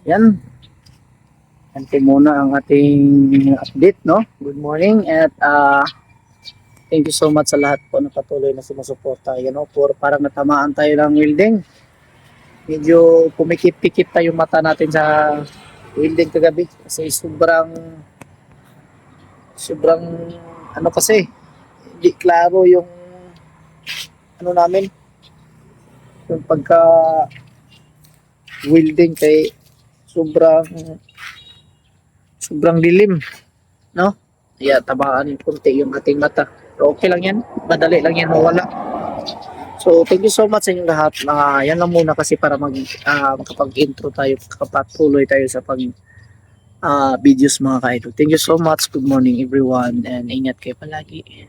Yan. Ante muna ang ating update, no? Good morning at thank you so much sa lahat po na patuloy na sumusuporta. You know, parang natamaan tayo ng welding. Medyo pumikit-pikit tayo mata natin sa welding kagabi kasi sobrang ano kasi hindi klaro yung ano namin yung pagka welding kay sobrang sobrang dilim, no? Kaya tamaan kunti yung ating mata. Pero okay lang yan. Madali lang yan mawala. So, thank you so much sa inyong lahat. Yan lang muna kasi para makapag-intro tayo, makapatuloy tayo sa videos mga ka-idol. Thank you so much. Good morning everyone and ingat kayo palagi.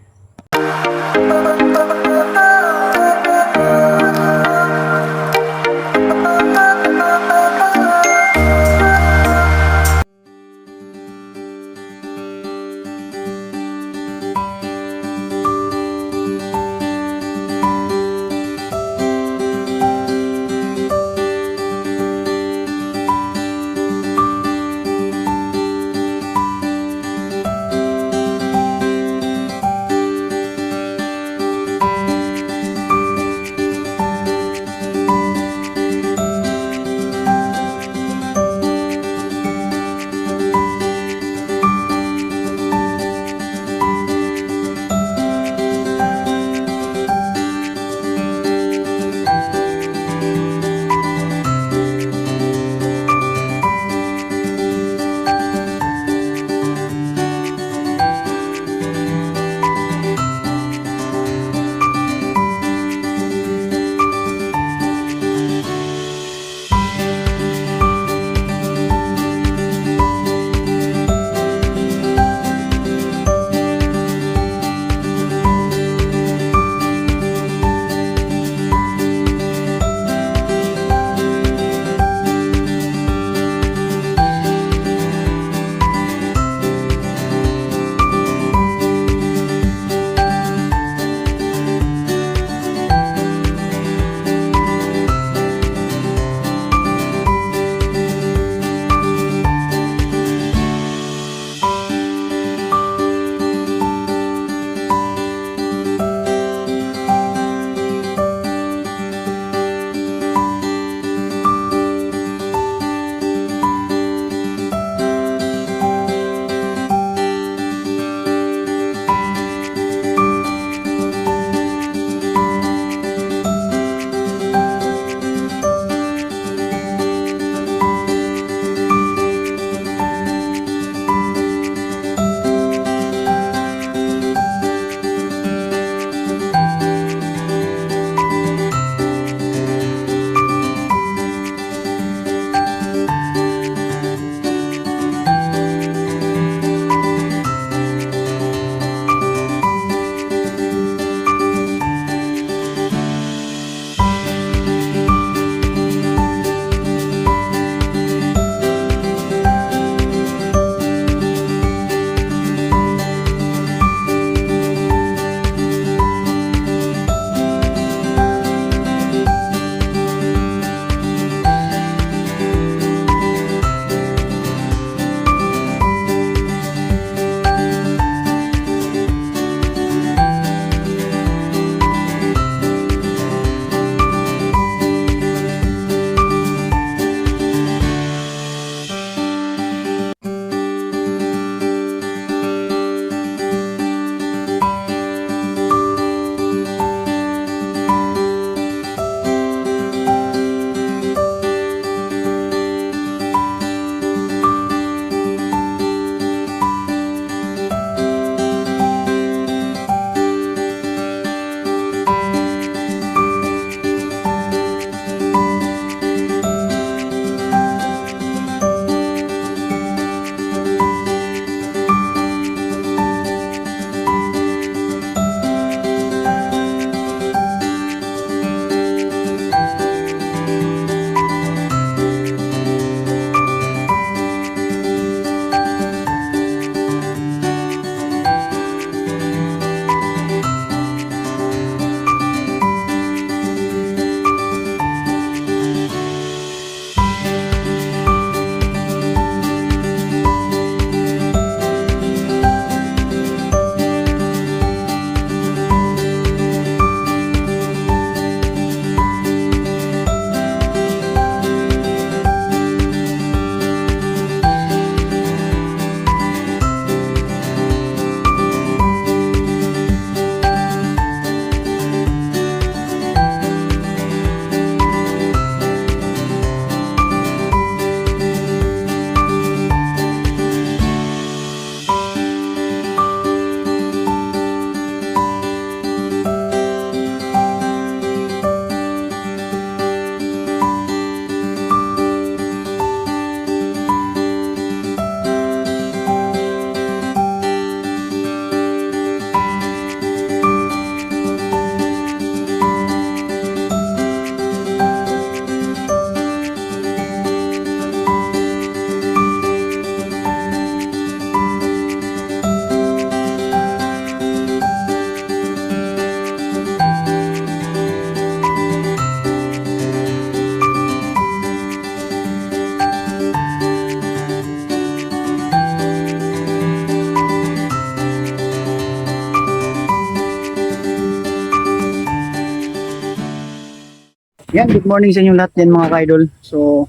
Yan, good morning sa inyo lahat din mga ka-idol. So,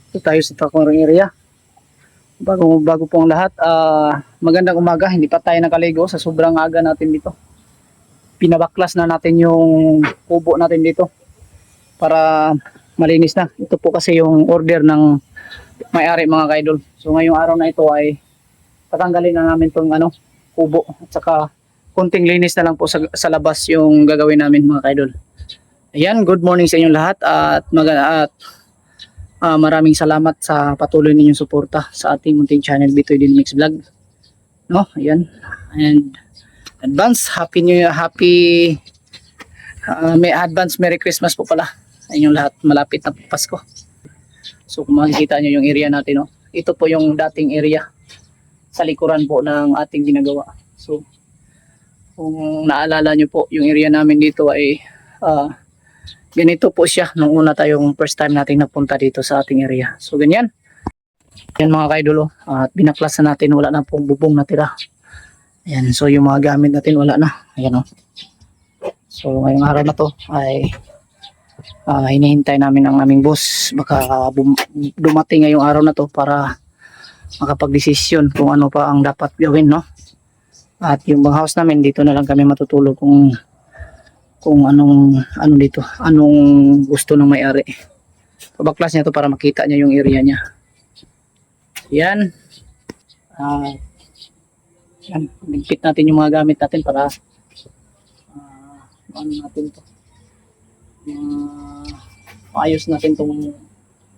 ito tayo sa Tacuarembó area. Bago po ang lahat, magandang umaga. Hindi pa tayo nakaligo sa sobrang aga natin dito. Pinabaklas na natin yung kubo natin dito para malinis na. Ito po kasi yung order ng may-ari mga ka-idol. So, ngayong araw na ito ay tatanggalin na namin itong kubo at saka konting linis na lang po sa labas yung gagawin namin mga ka-idol. Ayan, good morning sa inyong lahat at maraming salamat sa patuloy ninyong suporta sa ating munting channel Bitoy Dynamics Vlog. No, ayan. And advance may advance Merry Christmas po pala sa inyong lahat. Malapit na po Pasko. So kung makikita nyo yung area natin, no? Ito po yung dating area sa likuran po ng ating ginagawa. So kung naalala nyo po, yung area namin dito ay ganito po siya nung una tayong first time nating napunta dito sa ating area. So ganyan. Yan mga kaidolo. At binaklas na natin, wala na pong bubong natira. Ayan, so yung mga gamit natin wala na. Ayan o. So ngayong araw na to ay hinihintay namin ang aming boss. Baka dumating ngayong araw na to para makapag-desisyon kung ano pa ang dapat gawin, no? At yung bang house namin, dito na lang kami matutulog kung anong gusto ng may-ari. Pabaklas niya to para makita niya yung area niya. Yan. Yan. Ligpit natin yung mga gamit natin para ano natin to. Maayos natin tong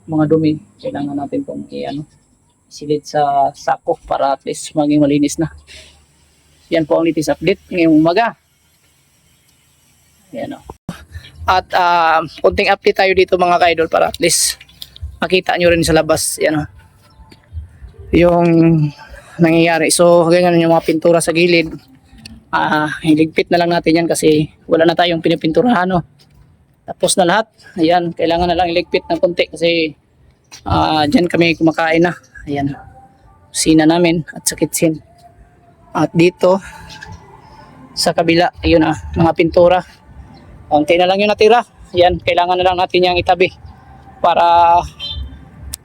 mga dumi. Kailangan natin tong silid sa sako para at least maging malinis na. Yan po ang latest update ngayong umaga. Yan o. At konting update tayo dito mga ka-idol para at least makita nyo rin sa labas. Yan o. Yung nangyayari. So ganyan yung mga pintura sa gilid. Hiligpit na lang natin yan kasi wala na tayong pinipinturahan. No? Tapos na lahat. Ayan. Kailangan na lang iligpit ng konti kasi dyan kami kumakain na. Ayan. Kusina namin at sa kitchen. At dito sa kabila, yun mga pintura. Konti na lang yung natira. Yan, kailangan na lang natin yung itabi para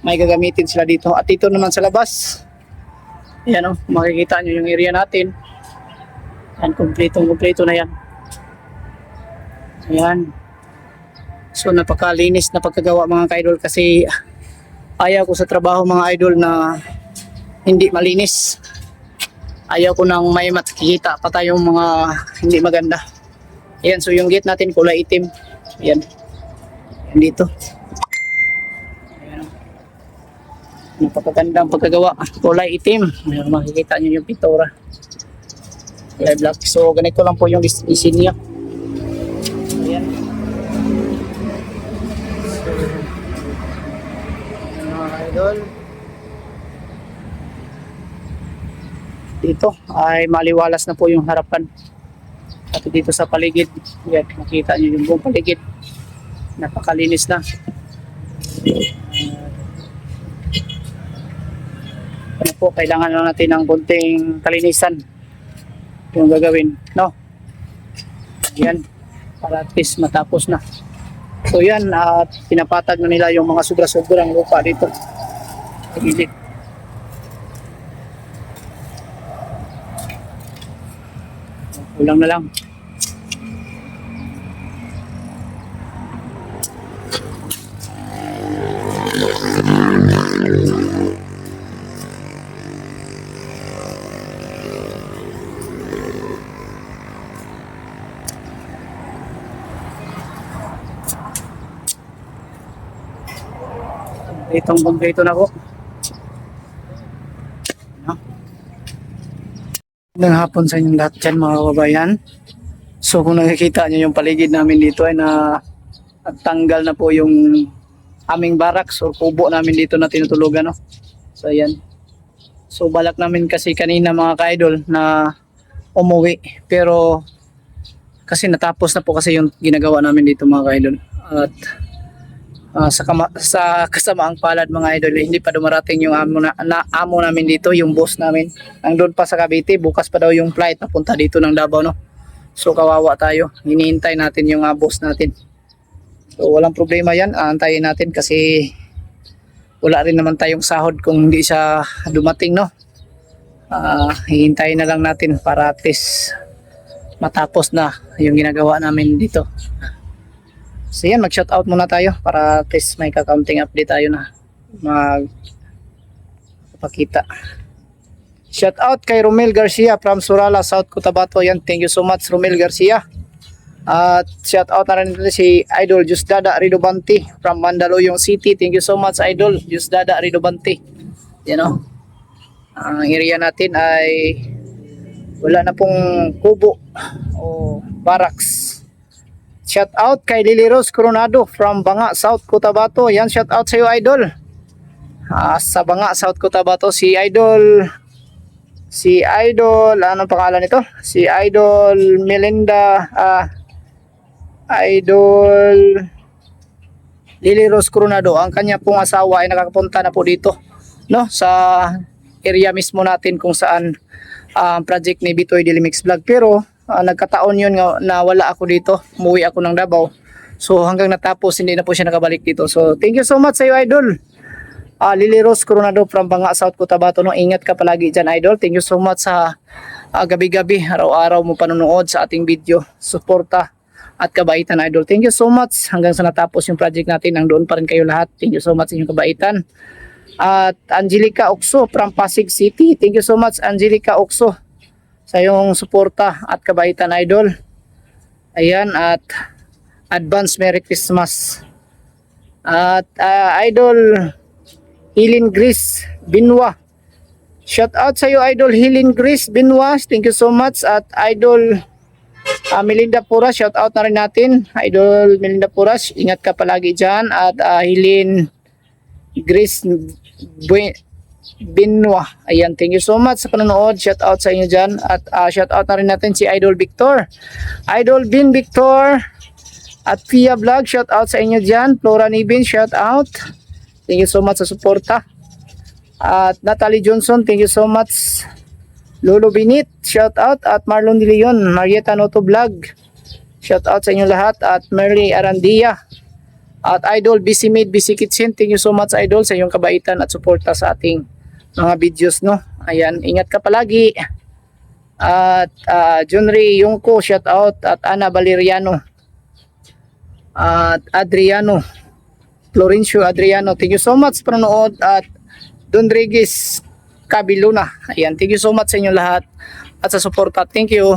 may gagamitin sila dito. At dito naman sa labas, yan makikita nyo yung area natin. Yan, kumpleto na yan. Yan. So napakalinis na pagkagawa mga ka-idol kasi ayaw ko sa trabaho mga idol na hindi malinis. Ayaw ko nang may makikita pa tayong mga hindi maganda. Ayan, so yung gate natin kulay itim. Ayan. Ayan dito. Ayan. Napakagandang pagkagawa. Kulay itim. Ayan, makikita nyo yung pintura. Kulay black. So ganito lang po yung disenyo. Ayan. So, mga idol. Dito ay maliwalas na po yung harapan. At dito sa paligid, yan, makita nyo yung buong paligid. Napakalinis na. Ano po, kailangan lang natin ng konting kalinisan yung gagawin, no? Yan, para at least matapos na. So yan, at pinapatag na nila yung mga sobra-sobrang lupa dito. Paligid. Kulang na lang. Itong bundito na po. Magandang hapon sa inyong lahat dyan mga kababayan. So kung nakikita nyo yung paligid namin dito ay nagtanggal na po yung aming barracks or kubo namin dito na tinutulugan. No? So ayan. So balak namin kasi kanina mga ka-idol na umuwi. Pero kasi natapos na po kasi yung ginagawa namin dito mga ka-idol. At sa kasamaang palad mga idol, hindi pa dumarating yung amo namin dito, yung boss namin. Nandun pa sa Cavite, bukas pa daw yung flight napunta dito ng Davao, no? So kawawa tayo, hinihintay natin yung boss natin. So walang problema yan, aantayin natin kasi wala rin naman tayong sahod kung hindi siya dumating, no. Hihintayin na lang natin para at least matapos na yung ginagawa namin dito. So yan, mag-shoutout muna tayo para at least may kakaunting update tayo na magpakita. Shoutout kay Romel Garcia from Surala, South Cotabato. Yan, thank you so much Romel Garcia. At shoutout na rin si Idol Jusdada Ridobanti from Mandaluyong City. Thank you so much Idol Jusdada Ridobanti. You know, ang area natin ay wala na pong kubo o barracks. Shout out kay Lily Rose Coronado from Banga, South Cotabato. Yan, shout out sa iyo Idol. Sa Banga, South Cotabato, si Idol anong pangalan nito? Si Idol Melinda Idol Lily Rose Coronado. Ang kanya pong asawa ay nakakapunta na po dito, no, sa area mismo natin kung saan project ni Bitoy Dilimix Vlog. Pero nagkataon yun na wala ako dito, umuwi ako ng Davao, so hanggang natapos hindi na po siya nakabalik dito. So thank you so much sa iyo Idol Lily Rose Coronado from Banga, South Cotabato, no. Ingat ka palagi dyan Idol. Thank you so much sa gabi-gabi, araw-araw mo panonood sa ating video, suporta at kabaitan Idol. Thank you so much hanggang sa natapos yung project natin, nandoon pa rin kayo lahat. Thank you so much sa inyong kabaitan. At Angelica Okso from Pasig City, thank you so much Angelica Okso sa iyong suporta at kabaitan Idol. Ayan, at advance Merry Christmas. At Idol Hilin Gris Binwa, shout out sa iyo Idol Hilin Gris Binwa, thank you so much. At Idol Melinda Puras, shout out na rin natin Idol Melinda Puras, ingat ka palagi dyan. At Hilin Gris Binwa, ayan, thank you so much sa panonood, shout out sa inyo dyan. At shout out na rin natin si Idol Victor, Idol Bin Victor at Pia Vlog, shout out sa inyo dyan. Flora Nibin, shout out, thank you so much sa suporta. At Natalie Johnson, thank you so much. Lolo Binit, shout out. At Marlon De Leon, Marieta Noto Vlog, shout out sa inyo lahat. At Merly Arandia at Idol BC Made BC Kitchen, thank you so much Idol sa iyong kabaitan at suporta sa ating mga videos, no. Ayan, ingat ka palagi. At John Ray Yungko, shout out. At Ana Valeriano at Adriano Florencio Adriano, thank you so much sa panonood. At Don Regis Cabiluna, ayan, thank you so much sa inyo lahat at sa suporta. Thank you.